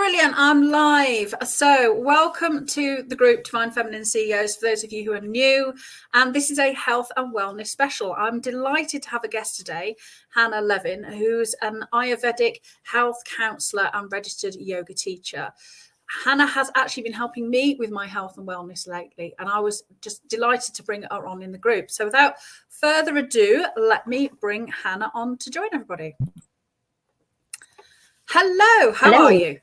Brilliant. I'm live. So welcome to the group Divine Feminine CEOs, for those of you who are new. And this is a health and wellness special. I'm delighted to have a guest today, Hannah Levin, who's an Ayurvedic health counsellor and registered yoga teacher. Hannah has actually been helping me with my health and wellness lately, and I was just delighted to bring her on in the group. So without further ado, let me bring Hannah on to join everybody. Hello, how are you?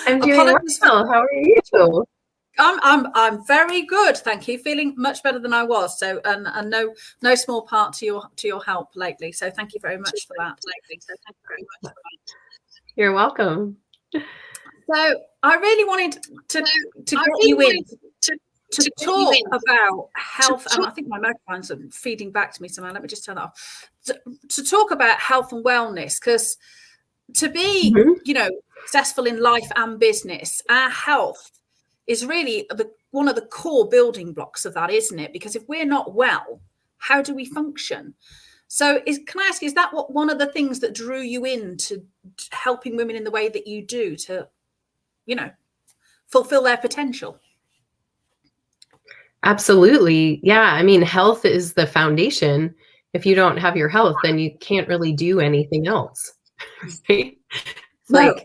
I'm doing well. How are you? I'm very good, thank you. Feeling much better than I was. So, and no small part to your help lately. So, thank you very much for that. You're welcome. So, I really wanted to get you in to talk about health, and I think my microphones are feeding back to me somehow. Let me just turn that off. To talk about health and wellness, because to be, successful in life and business, our health is really one of the core building blocks of that, isn't it? Because if we're not well, how do we function? So can I ask, is that one of the things that drew you into helping women in the way that you do to, fulfill their potential? Absolutely. Yeah. I mean, health is the foundation. If you don't have your health, then you can't really do anything else. Right? Like,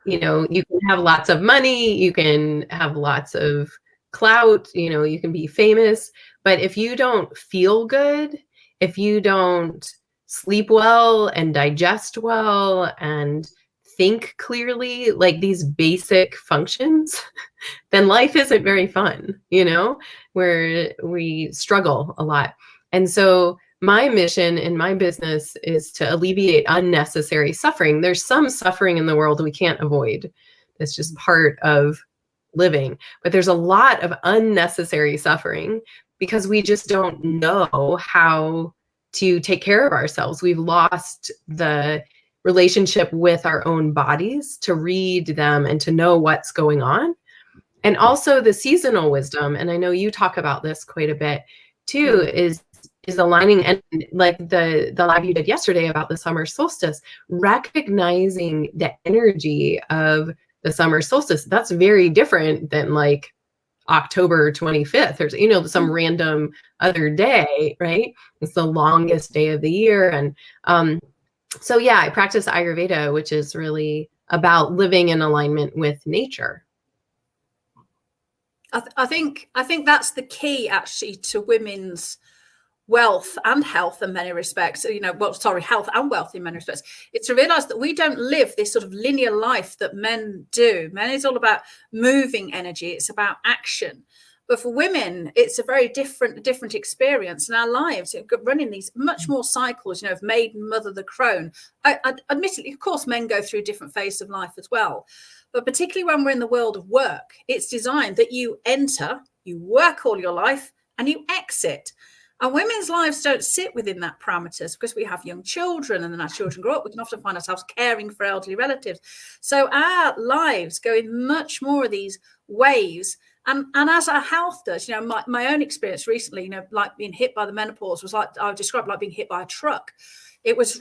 you can have lots of money, you can have lots of clout, you can be famous, but if you don't feel good, if you don't sleep well and digest well and think clearly, like these basic functions, then life isn't very fun, where we struggle a lot. And so my mission in my business is to alleviate unnecessary suffering. There's some suffering in the world we can't avoid. It's just part of living. But there's a lot of unnecessary suffering because we just don't know how to take care of ourselves. We've lost the relationship with our own bodies to read them and to know what's going on. And also the seasonal wisdom, and I know you talk about this quite a bit too, is aligning, and like the live you did yesterday about the summer solstice, recognizing the energy of the summer solstice. That's very different than like October 25th or some random other day, right? It's the longest day of the year. And so yeah, I practice Ayurveda, which is really about living in alignment with nature. I think that's the key actually to women's wealth and health in many respects, health and wealth in many respects. It's to realize that we don't live this sort of linear life that men do. Men is all about moving energy. It's about action. But for women, it's a very different experience in our lives. Running these much more cycles, of maiden, mother, the crone. Admittedly, of course, men go through different phases of life as well. But particularly when we're in the world of work, it's designed that you enter, you work all your life, and you exit. And women's lives don't sit within that parameters because we have young children, and then our children grow up. We can often find ourselves caring for elderly relatives. So our lives go in much more of these waves. And as our health does, my own experience recently, like being hit by the menopause was like, I would describe it like being hit by a truck. It was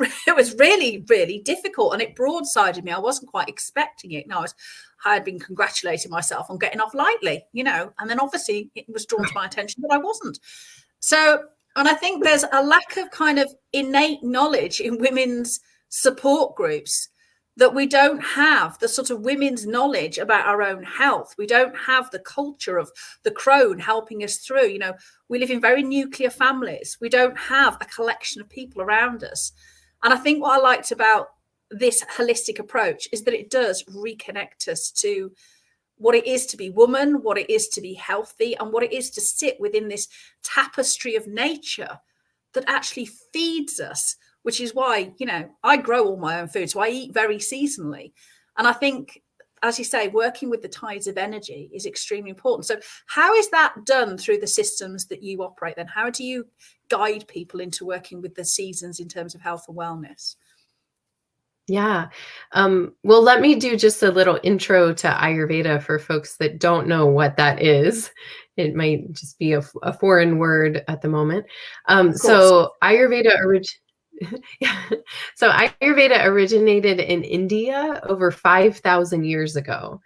really, really difficult, and it broadsided me. I wasn't quite expecting it. I had been congratulating myself on getting off lightly, and then obviously it was drawn to my attention that I wasn't. So, and I think there's a lack of kind of innate knowledge in women's support groups that we don't have the sort of women's knowledge about our own health. We don't have the culture of the crone helping us through. We live in very nuclear families. We don't have a collection of people around us. And I think what I liked about this holistic approach is that it does reconnect us to what it is to be woman, what it is to be healthy, and what it is to sit within this tapestry of nature that actually feeds us, which is why, I grow all my own food, so I eat very seasonally. And I think, as you say, working with the tides of energy is extremely important. So how is that done through the systems that you operate then? How do you guide people into working with the seasons in terms of health and wellness? Yeah. Well, let me do just a little intro to Ayurveda for folks that don't know what that is. It might just be a foreign word at the moment. So Ayurveda Yeah. So Ayurveda originated in India over 5,000 years ago.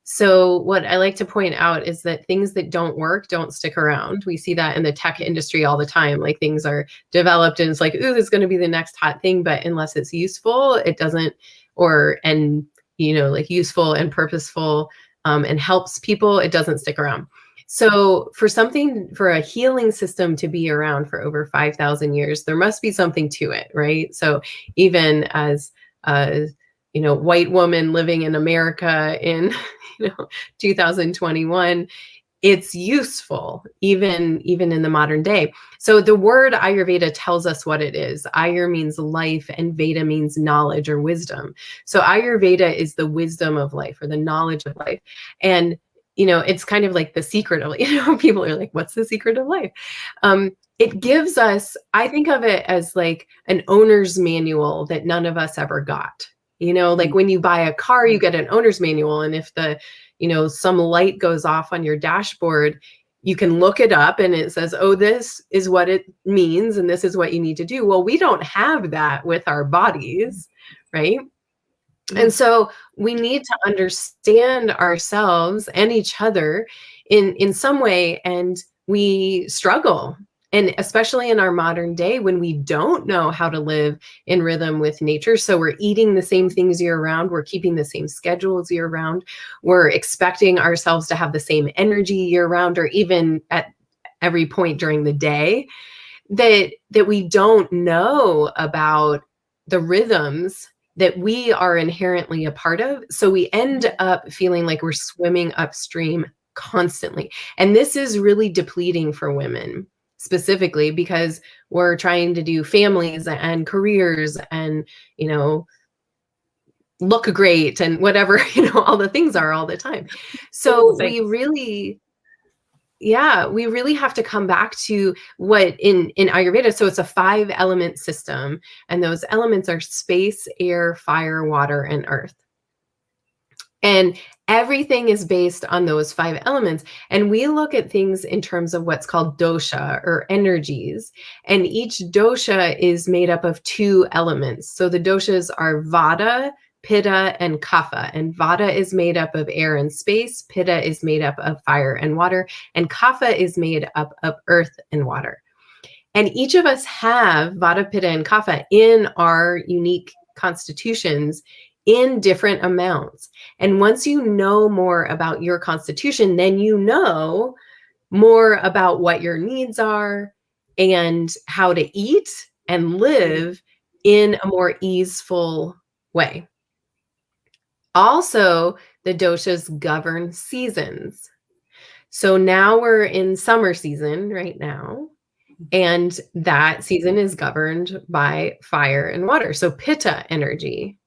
So what I like to point out is that things that don't work don't stick around. We see that in the tech industry all the time. Like things are developed and it's like, ooh, this is going to be the next hot thing. But unless it's useful, it doesn't, like useful and purposeful and helps people, it doesn't stick around. So for a healing system to be around for over 5,000 years, there must be something to it, right? So even as a white woman living in America in 2021, it's useful even in the modern day. So the word Ayurveda tells us what it is. Ayur means life and Veda means knowledge or wisdom. So Ayurveda is the wisdom of life or the knowledge of life. And it's kind of like the secret of, people are like, what's the secret of life? It gives us, I think of it as like an owner's manual that none of us ever got. Like when you buy a car, you get an owner's manual. And if some light goes off on your dashboard, you can look it up and it says, oh, this is what it means. And this is what you need to do. Well, we don't have that with our bodies, right? And so we need to understand ourselves and each other in some way. And we struggle. And especially in our modern day when we don't know how to live in rhythm with nature. So we're eating the same things year round. We're keeping the same schedules year round. We're expecting ourselves to have the same energy year round, or even at every point during the day, that we don't know about the rhythms that we are inherently a part of. So we end up feeling like we're swimming upstream constantly. And this is really depleting for women specifically because we're trying to do families and careers and, look great and whatever, all the things are all the time. So we really have to come back to what in Ayurveda. So it's a 5-element system, and those elements are space, air, fire, water, and earth. And everything is based on those 5 elements. And we look at things in terms of what's called dosha or energies. And each dosha is made up of 2 elements. So the doshas are vata, pitta, and kapha. And vata is made up of air and space. Pitta is made up of fire and water. And kapha is made up of earth and water. And each of us have vata, pitta, and kapha in our unique constitutions in different amounts. And once you know more about your constitution, then you know more about what your needs are and how to eat and live in a more easeful way. Also, the doshas govern seasons. So now we're in summer season right now, and that season is governed by fire and water. So pitta energy.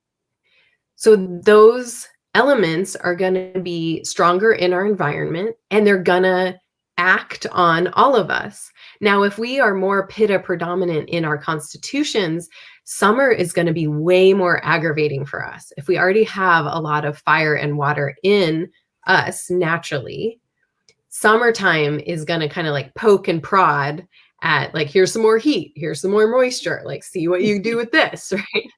So those elements are going to be stronger in our environment, and they're going to act on all of us. Now, if we are more pitta predominant in our constitutions, summer is going to be way more aggravating for us. If we already have a lot of fire and water in us naturally, summertime is going to kind of like poke and prod at like, here's some more heat, here's some more moisture, like see what you do with this, right?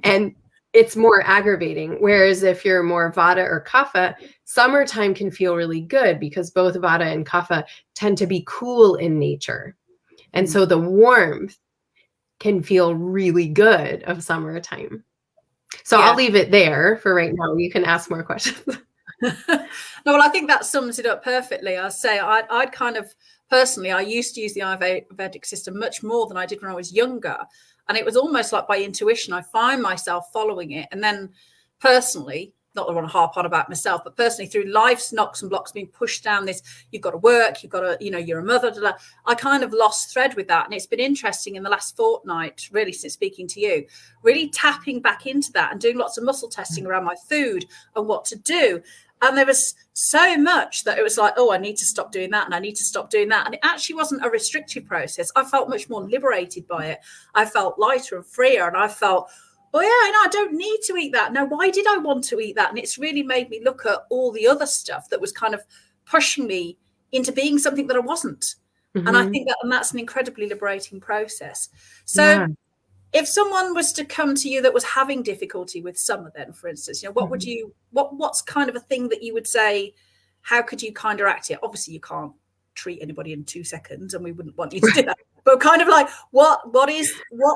And it's more aggravating. Whereas if you're more vata or kapha, summertime can feel really good because both vata and kapha tend to be cool in nature. And so the warmth can feel really good of summertime. So I'll leave it there for right now. You can ask more questions. No, well, I think that sums it up perfectly. I say I'd kind of personally, I used to use the Ayurvedic system much more than I did when I was younger. And it was almost like by intuition, I find myself following it. And then personally, not that I want to harp on about myself, but personally through life's knocks and blocks being pushed down this, you've got to work, you've got to, you're a mother, I kind of lost thread with that. And it's been interesting in the last fortnight, really, since speaking to you, really tapping back into that and doing lots of muscle testing around my food and what to do. And there was so much that it was like, oh, I need to stop doing that and I need to stop doing that. And it actually wasn't a restrictive process. I felt much more liberated by it. I felt lighter and freer. And I felt, oh, yeah, no, I don't need to eat that. Now, why did I want to eat that? And it's really made me look at all the other stuff that was kind of pushing me into being something that I wasn't. Mm-hmm. And I think that's an incredibly liberating process. So if someone was to come to you that was having difficulty with summer, then, for instance, you know, what would you, what's kind of a thing that you would say, how could you counteract it? Obviously you can't treat anybody in 2 seconds, and we wouldn't want you to do that, but kind of like, what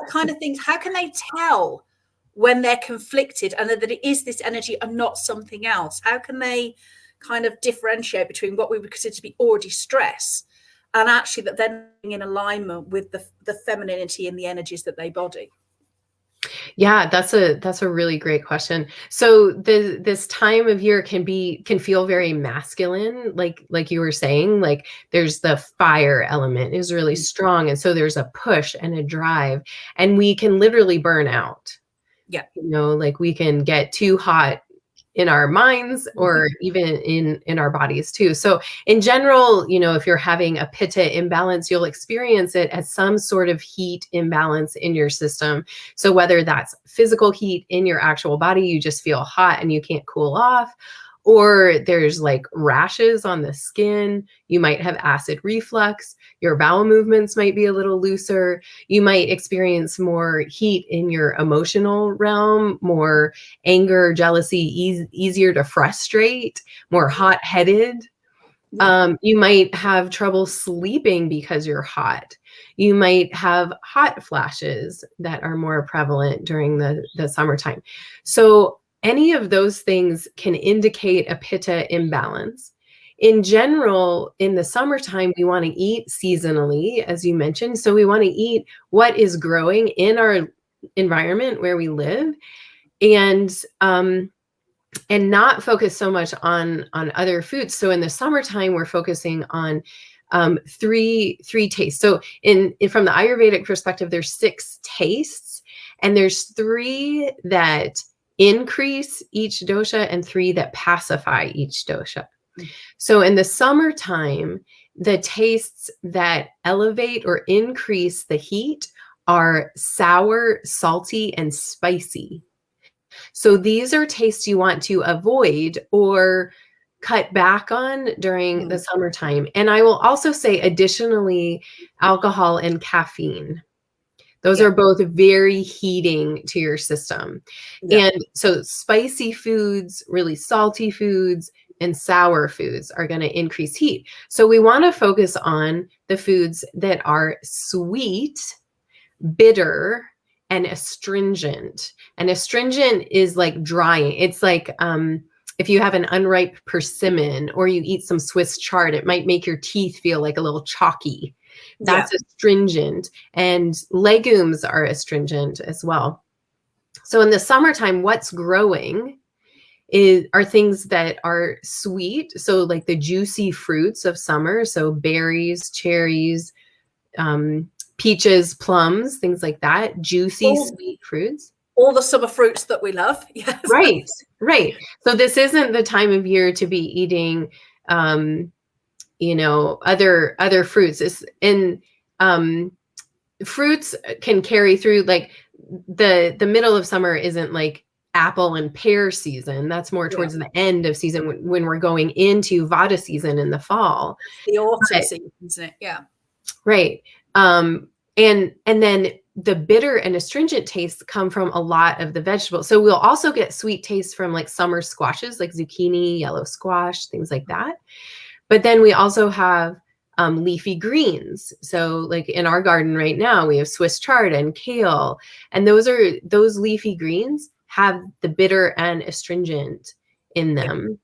kind of things, how can they tell when they're conflicted and that it is this energy and not something else? How can they kind of differentiate between what we would consider to be already stress and actually that then in alignment with the femininity and the energies that they body? Yeah, that's a really great question. So this time of year can feel very masculine, like you were saying, like there's the fire element is really strong. And so there's a push and a drive, and we can literally burn out. Yeah. You know, like we can get too hot in our minds or even in our bodies too. So in general, you know, if you're having a pitta imbalance, you'll experience it as some sort of heat imbalance in your system. So whether that's physical heat in your actual body, you just feel hot and you can't cool off, or there's like rashes on the skin, you might have acid reflux, your bowel movements might be a little looser, you might experience more heat in your emotional realm, more anger, jealousy, easier to frustrate, more hot-headed. You might have trouble sleeping because you're hot. You might have hot flashes that are more prevalent during the summertime. So any of those things can indicate a pitta imbalance. In general, in the summertime, we want to eat seasonally, as you mentioned. So we want to eat what is growing in our environment where we live, and not focus so much on other foods. So in the summertime, we're focusing on three tastes. So from the Ayurvedic perspective, there's 6 tastes, and there's 3 that increase each dosha and 3 that pacify each dosha. So in the summertime, the tastes that elevate or increase the heat are sour, salty, and spicy. So these are tastes you want to avoid or cut back on during the summertime. And I will also say, additionally, alcohol and caffeine. Those are both very heating to your system. And so spicy foods, really salty foods, and sour foods are going to increase heat. So we want to focus on the foods that are sweet, bitter, and astringent. And astringent is like drying. It's like if you have an unripe persimmon or you eat some Swiss chard, it might make your teeth feel like a little chalky. That's astringent. And legumes are astringent as well. So in the summertime, what's growing are things that are sweet. So like the juicy fruits of summer. So berries, cherries, peaches, plums, things like that. Juicy, sweet fruits. All the summer fruits that we love. Yes. Right, right. So this isn't the time of year to be eating, you know, other fruits. Fruits can carry through, like the middle of summer isn't like apple and pear season. That's more towards the end of season when we're going into Vata season in the fall. The autumn season, isn't it? Yeah. Right. And then the bitter and astringent tastes come from a lot of the vegetables. So we'll also get sweet tastes from like summer squashes, like zucchini, yellow squash, things like that. But then we also have leafy greens. So like in our garden right now, we have Swiss chard and kale. And those leafy greens have the bitter and astringent in them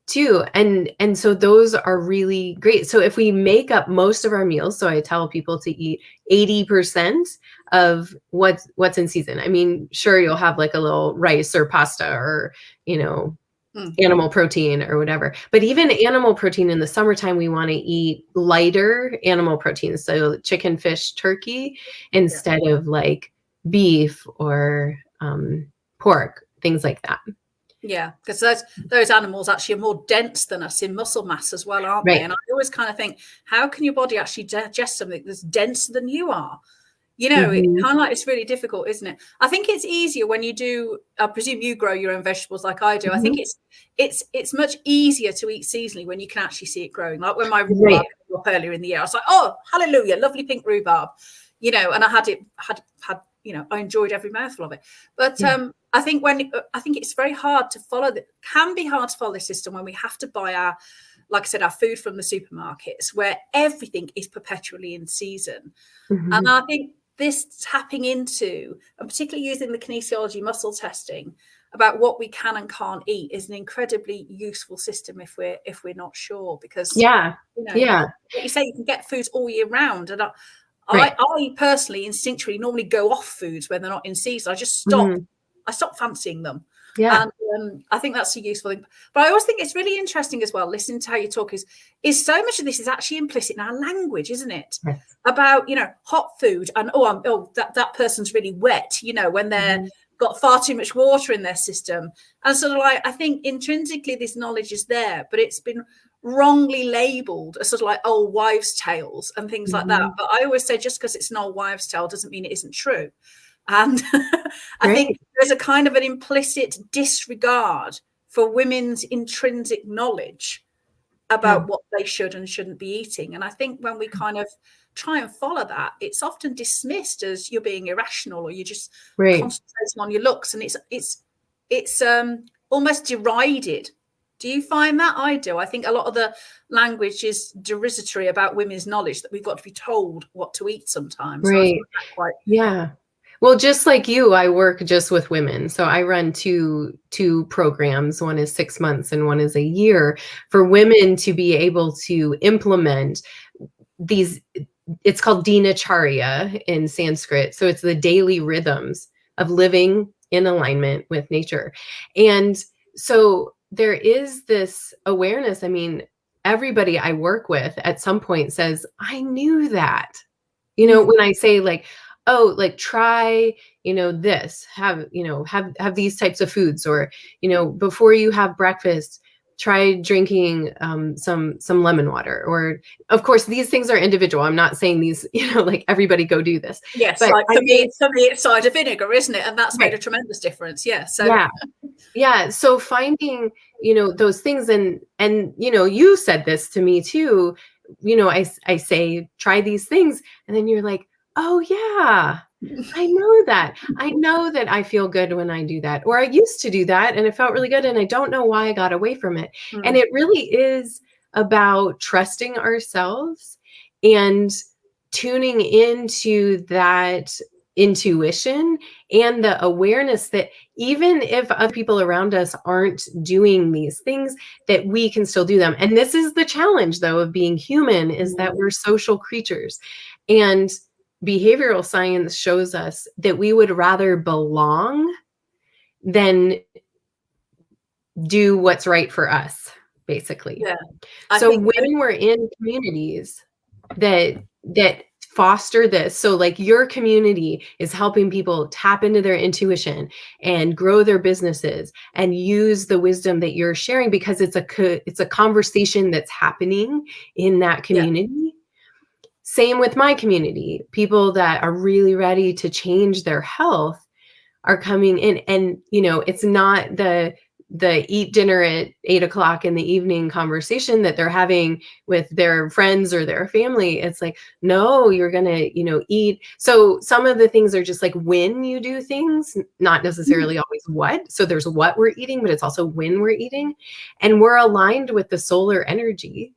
too. And so those are really great. So if we make up most of our meals, so I tell people to eat 80% of what's in season. I mean, sure, you'll have like a little rice or pasta or, you know, animal protein or whatever. But even animal protein in the summertime, we want to eat lighter animal protein. So chicken, fish, turkey, instead of like beef or pork, things like that. Yeah, because those animals actually are more dense than us in muscle mass as well, aren't they? And I always kind of think, how can your body actually digest something that's denser than you are? You know, it kind of like, it's really difficult, isn't it? I think it's easier when you do, I presume you grow your own vegetables like I do. I think it's much easier to eat seasonally when you can actually see it growing. Like when my rhubarb came up earlier in the year, I was like, oh, hallelujah, lovely pink rhubarb. You know, and I had I enjoyed every mouthful of it. But I think it's very hard to follow can be hard to follow the system when we have to buy like I said, our food from the supermarkets, where everything is perpetually in season. And I think this tapping into, and particularly using the kinesiology muscle testing about what we can and can't eat, is an incredibly useful system if we're not sure, because like you say, you can get foods all year round, and I personally instinctually normally go off foods when they're not in season. I just stop. I stop fancying them. Yeah. And I think that's a useful thing. But I always think it's really interesting as well, listening to how you talk, is so much of this is actually implicit in our language, isn't it? Yes. About, hot food and, that person's really wet, when they're got far too much water in their system. And sort of like, I think intrinsically this knowledge is there, but it's been wrongly labeled as sort of like old wives' tales and things like that. But I always say, just because it's an old wives' tale doesn't mean it isn't true. And I think there's a kind of an implicit disregard for women's intrinsic knowledge about what they should and shouldn't be eating. And I think when we kind of try and follow that, it's often dismissed as you're being irrational, or you're just concentrating on your looks, and it's almost derided. Do you find that? I do. I think a lot of the language is derisatory about women's knowledge, that we've got to be told what to eat sometimes. Right. So well, just like you, I work just with women. So I run two programs. One is 6 months and one is a year, for women to be able to implement these. It's called dinacharya in Sanskrit. So it's the daily rhythms of living in alignment with nature. And so there is this awareness. I mean, everybody I work with at some point says, I knew that, when I say like, oh, like try, this, have these types of foods, or, before you have breakfast, try drinking some lemon water. Or of course, these things are individual. I'm not saying these, like everybody go do this. Yes, but like for me, it's cider vinegar, isn't it? And that's made a tremendous difference. Yeah. So yeah. So finding, those things, and you said this to me too. I say try these things, and then you're like, oh yeah, I know that. I know that I feel good when I do that, or I used to do that and it felt really good, and I don't know why I got away from it. And it really is about trusting ourselves and tuning into that intuition and the awareness that even if other people around us aren't doing these things, that we can still do them. And this is the challenge, though, of being human, is that we're social creatures. And behavioral science shows us that we would rather belong than do what's right for us, basically. Yeah. So when we're in communities that foster this, so like your community is helping people tap into their intuition and grow their businesses and use the wisdom that you're sharing, because it's a conversation that's happening in that community. Yeah. Same with my community. People that are really ready to change their health are coming in, and it's not the eat dinner at 8:00 in the evening conversation that they're having with their friends or their family. It's like, no, you're gonna eat. So some of the things are just like when you do things, not necessarily always what. So there's what we're eating, but it's also when we're eating, and we're aligned with the solar energy.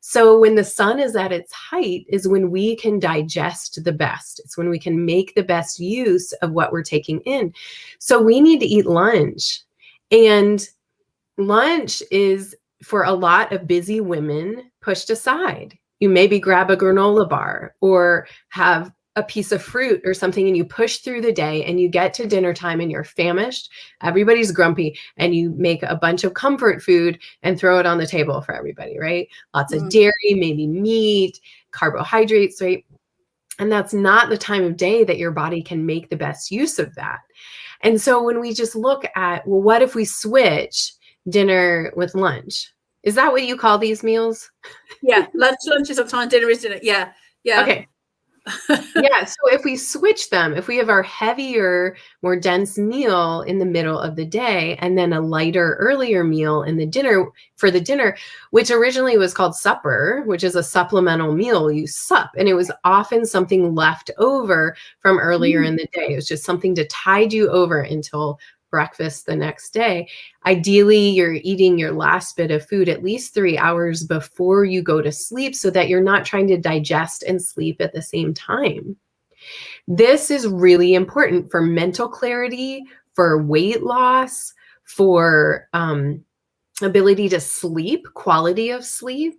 So when the sun is at its height is when we can digest the best. It's when we can make the best use of what we're taking in. So we need to eat lunch. And lunch is, for a lot of busy women, pushed aside. You maybe grab a granola bar or have a piece of fruit or something, and you push through the day, and you get to dinner time and you're famished, everybody's grumpy, and you make a bunch of comfort food and throw it on the table for everybody, right? Lots of dairy, maybe meat, carbohydrates, right? And that's not the time of day that your body can make the best use of that. And so when we just look at, well, what if we switch dinner with lunch? Is that what you call these meals? Yeah, lunch is sometimes, dinner is dinner. Yeah. Okay. Yeah. So if we switch them, if we have our heavier, more dense meal in the middle of the day, and then a lighter, earlier meal in the dinner for the dinner, which originally was called supper, which is a supplemental meal, you sup. And it was often something left over from earlier in the day. It was just something to tide you over until breakfast the next day. Ideally, you're eating your last bit of food at least 3 hours before you go to sleep so that you're not trying to digest and sleep at the same time. This is really important for mental clarity, for weight loss, for ability to sleep, quality of sleep,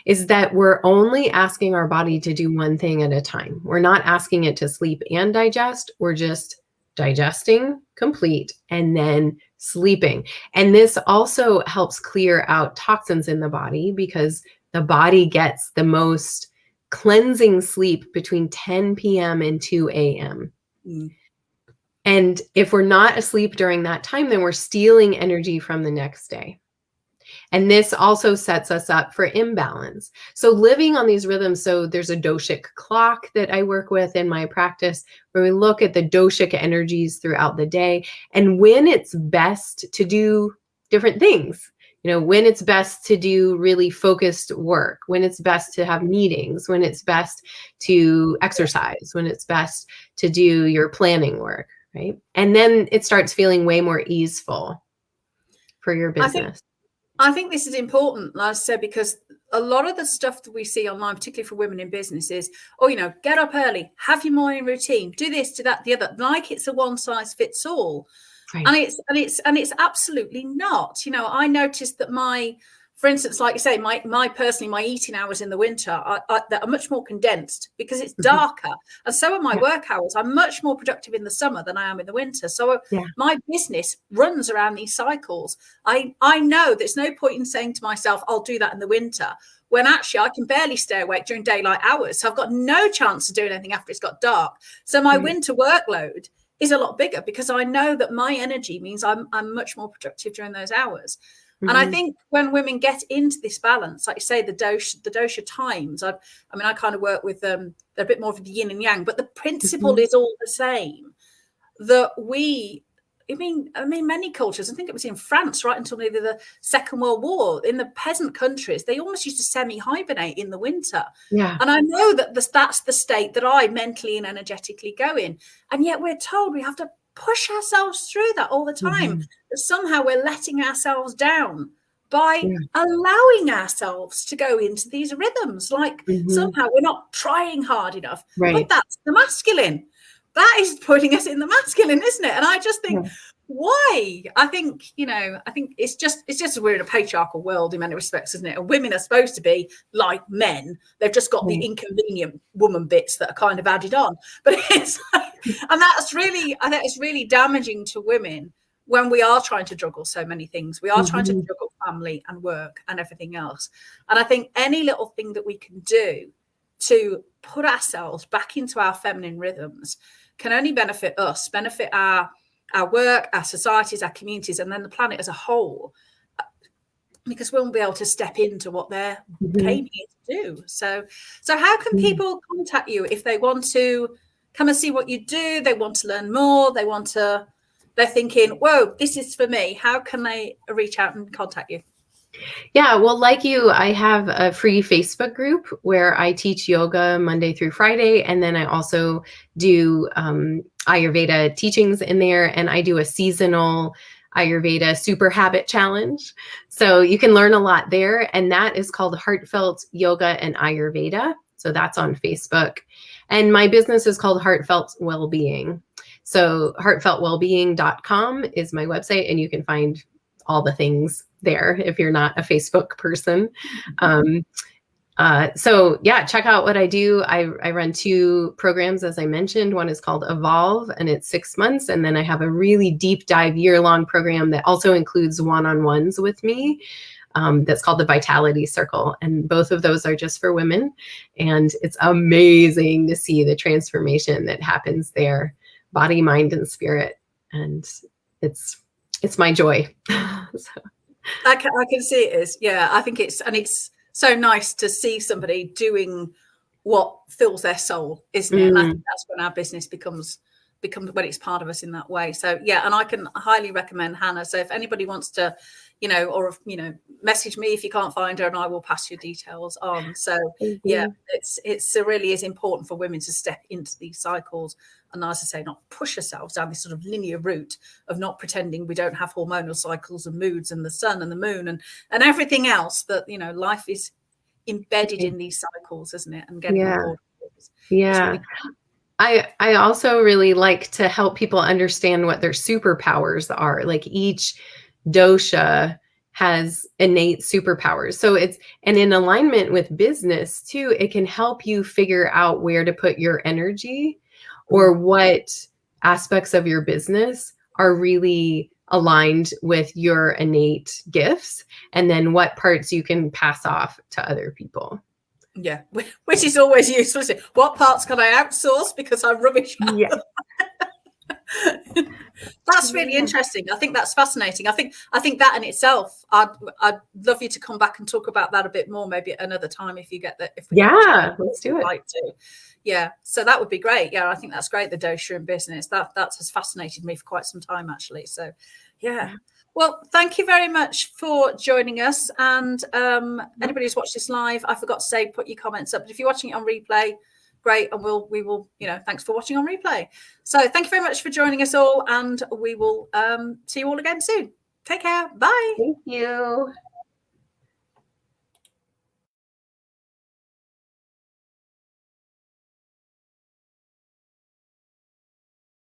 is that we're only asking our body to do one thing at a time. We're not asking it to sleep and digest. We're just digesting, complete, and then sleeping. And this also helps clear out toxins in the body because the body gets the most cleansing sleep between 10 p.m. and 2 a.m. And if we're not asleep during that time, then we're stealing energy from the next day. And this also sets us up for imbalance. So living on these rhythms, so there's a doshic clock that I work with in my practice where we look at the doshic energies throughout the day and when it's best to do different things. You know, when it's best to do really focused work, when it's best to have meetings, when it's best to exercise, when it's best to do your planning work, right? And then it starts feeling way more easeful for your business. I think this is important, like I said, because a lot of the stuff that we see online, particularly for women in business, is, oh, you know, get up early, have your morning routine, do this, do that, the other, like it's a one size fits all. Right. And it's absolutely not. You know, I noticed that for instance, like you say, my eating hours in the winter are much more condensed because it's darker. And so are my work hours. I'm much more productive in the summer than I am in the winter. So my business runs around these cycles. I know there's no point in saying to myself, I'll do that in the winter, when actually I can barely stay awake during daylight hours. So I've got no chance of doing anything after it's got dark. So my winter workload is a lot bigger because I know that my energy means I'm much more productive during those hours. And I think when women get into this balance, like you say, the dosha times, I kind of work with they're a bit more of the yin and yang, but the principle is all the same. That many cultures, I think it was in France right until nearly the Second World War, in the peasant countries, they almost used to semi-hibernate in the winter. Yeah. And I know that that's the state that I mentally and energetically go in. And yet we're told we have to push ourselves through that all the time. That somehow we're letting ourselves down by allowing ourselves to go into these rhythms. Like somehow we're not trying hard enough. Right. But that's the masculine. That is putting us in the masculine, isn't it? And I just think, why? I think it's just we're in a patriarchal world in many respects, isn't it? And women are supposed to be like men. They've just got the inconvenient woman bits that are kind of added on. But it's and that's really, I think it's really damaging to women when we are trying to juggle so many things. We are trying to juggle family and work and everything else. And I think any little thing that we can do to put ourselves back into our feminine rhythms can only benefit us, benefit our work, our societies, our communities, and then the planet as a whole, because we won't be able to step into what they're paying you to do. So how can people contact you if they want to come and see what you do, they want to learn more, they're thinking, whoa, this is for me? How can they reach out and contact you? Yeah, well, like you, I have a free Facebook group where I teach yoga Monday through Friday. And then I also do Ayurveda teachings in there. And I do a seasonal Ayurveda Super Habit Challenge. So you can learn a lot there. And that is called Heartfelt Yoga and Ayurveda. So that's on Facebook. And my business is called Heartfelt Wellbeing. So heartfeltwellbeing.com is my website. And you can find all the things there if you're not a Facebook person. So yeah, check out what I do. I run 2 programs, as I mentioned. One is called Evolve, and it's 6 months. And then I have a really deep dive year-long program that also includes one-on-ones with me. That's called the Vitality Circle. And both of those are just for women. And it's amazing to see the transformation that happens there, body, mind, and spirit. And it's my joy. So. I can see it is. Yeah, I think it's so nice to see somebody doing what fills their soul, isn't it? And I think that's when our business becomes when it's part of us in that way. So yeah, and I can highly recommend Hannah. So if anybody wants to, or message me if you can't find her, and I will pass your details on. So yeah, it really is important for women to step into these cycles, and as I say, not push ourselves down this sort of linear route of not pretending we don't have hormonal cycles and moods and the sun and the moon and everything else that life is embedded in these cycles, isn't it? And getting on board is really cool. I also really like to help people understand what their superpowers are. Like each dosha has innate superpowers. So and in alignment with business too, it can help you figure out where to put your energy or what aspects of your business are really aligned with your innate gifts, and then what parts you can pass off to other people. Yeah, which is always useful. What parts can I outsource because I'm rubbish? Yeah. That's really interesting. I think that's fascinating. I think that in itself, I'd love you to come back and talk about that a bit more, maybe at another time if you get that. Let's do it. Like to. Yeah, so that would be great. Yeah, I think that's great. The dosha in business that has fascinated me for quite some time, actually. So, yeah. Well, thank you very much for joining us. And anybody who's watched this live, I forgot to say, put your comments up. But if you're watching it on replay, great. And we will, thanks for watching on replay. So thank you very much for joining us all. And we will see you all again soon. Take care. Bye. Thank you.